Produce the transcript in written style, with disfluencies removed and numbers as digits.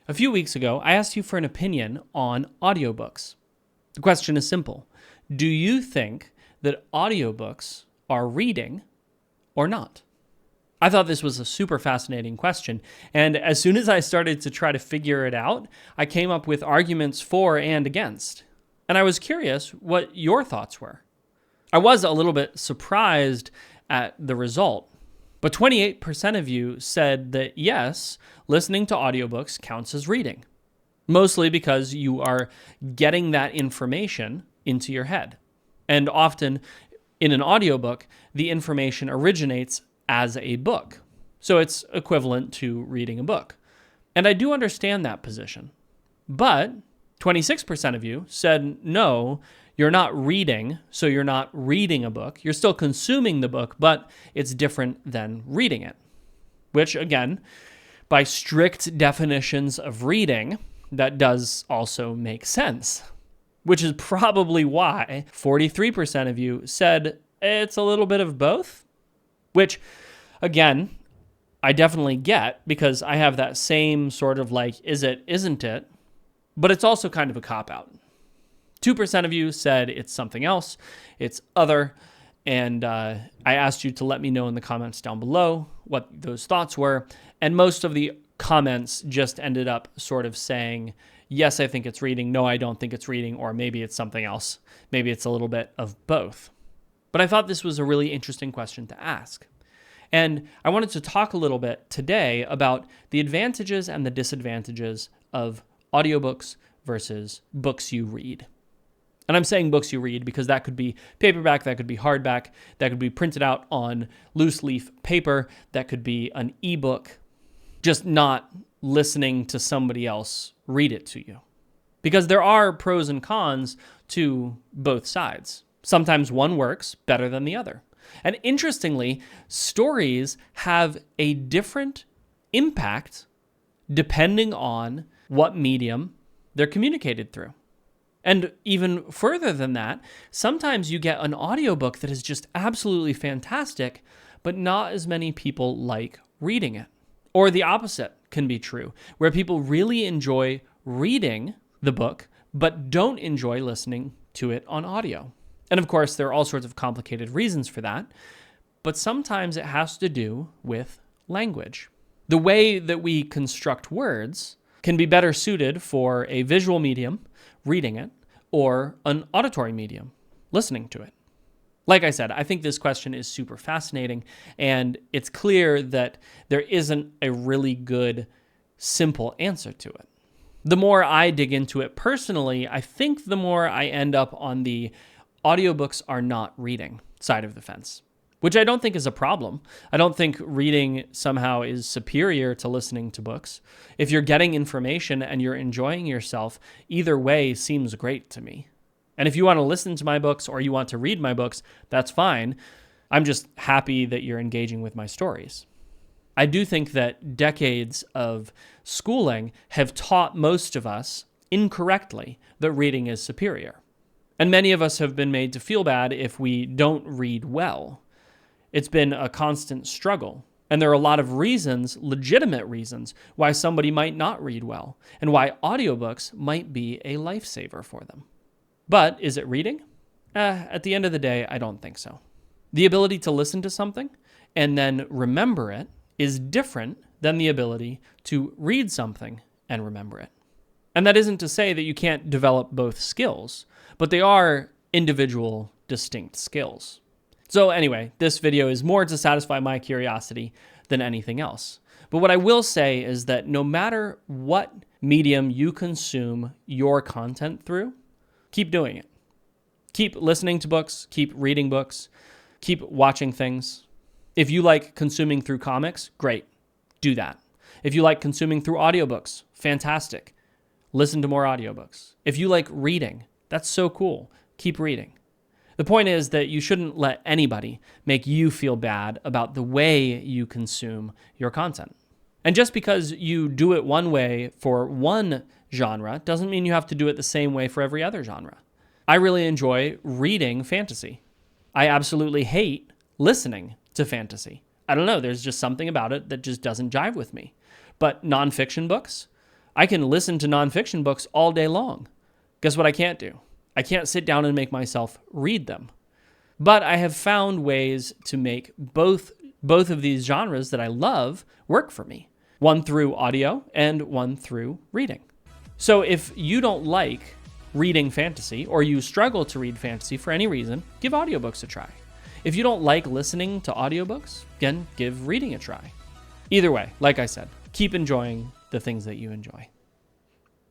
A few weeks ago, I asked you for an opinion on audiobooks. The question is simple. Do you think that audiobooks are reading or not? I thought this was a super fascinating question, and as soon as I started to try to figure it out, I came up with arguments for and against. And I was curious what your thoughts were. I was a little bit surprised at the result, but 28% of you said that yes, listening to audiobooks counts as reading, mostly because you are getting that information into your head. And often in an audiobook, the information originates as a book. So it's equivalent to reading a book. And I do understand that position. But 26% of you said, no, you're not reading, so you're not reading a book. You're still consuming the book, but it's different than reading it. Which, again, by strict definitions of reading, that does also make sense. Which is probably why 43% of you said it's a little bit of both. Which, again, I definitely get because I have that same sort of like, is it, isn't it? But it's also kind of a cop-out. 2% of you said it's something else, it's other, and I asked you to let me know in the comments down below what those thoughts were, and most of the comments just ended up sort of saying, yes, I think it's reading, no, I don't think it's reading, or maybe it's something else. Maybe it's a little bit of both. But I thought this was a really interesting question to ask. And I wanted to talk a little bit today about the advantages and the disadvantages of audiobooks versus books you read. And I'm saying books you read because that could be paperback, that could be hardback, that could be printed out on loose leaf paper, that could be an ebook, just not listening to somebody else read it to you. Because there are pros and cons to both sides. Sometimes one works better than the other. And interestingly, stories have a different impact depending on what medium they're communicated through. And even further than that, sometimes you get an audiobook that is just absolutely fantastic, but not as many people like reading it. Or the opposite can be true, where people really enjoy reading the book, but don't enjoy listening to it on audio. And of course, there are all sorts of complicated reasons for that, but sometimes it has to do with language. The way that we construct words can be better suited for a visual medium, reading it, or an auditory medium, listening to it. Like I said, I think this question is super fascinating, and it's clear that there isn't a really good, simple answer to it. The more I dig into it personally, I think the more I end up on the audiobooks are not reading side of the fence, which I don't think is a problem. I don't think reading somehow is superior to listening to books. If you're getting information and you're enjoying yourself, either way seems great to me. And if you want to listen to my books or you want to read my books, that's fine. I'm just happy that you're engaging with my stories. I do think that decades of schooling have taught most of us incorrectly that reading is superior. And many of us have been made to feel bad if we don't read well. It's been a constant struggle. And there are a lot of reasons, legitimate reasons, why somebody might not read well and why audiobooks might be a lifesaver for them. But is it reading? At the end of the day, I don't think so. The ability to listen to something and then remember it is different than the ability to read something and remember it. And that isn't to say that you can't develop both skills, but they are individual, distinct skills. So anyway, this video is more to satisfy my curiosity than anything else. But what I will say is that no matter what medium you consume your content through, keep doing it. Keep listening to books, keep reading books, keep watching things. If you like consuming through comics, great, do that. If you like consuming through audiobooks, fantastic. Listen to more audiobooks. If you like reading, that's so cool. Keep reading. The point is that you shouldn't let anybody make you feel bad about the way you consume your content. And just because you do it one way for one genre doesn't mean you have to do it the same way for every other genre. I really enjoy reading fantasy. I absolutely hate listening to fantasy. I don't know, there's just something about it that just doesn't jive with me. But nonfiction books, I can listen to nonfiction books all day long. Guess what I can't do? I can't sit down and make myself read them. But I have found ways to make both of these genres that I love work for me. One through audio and one through reading. So if you don't like reading fantasy or you struggle to read fantasy for any reason, give audiobooks a try. If you don't like listening to audiobooks, again, give reading a try. Either way, like I said, keep enjoying the things that you enjoy.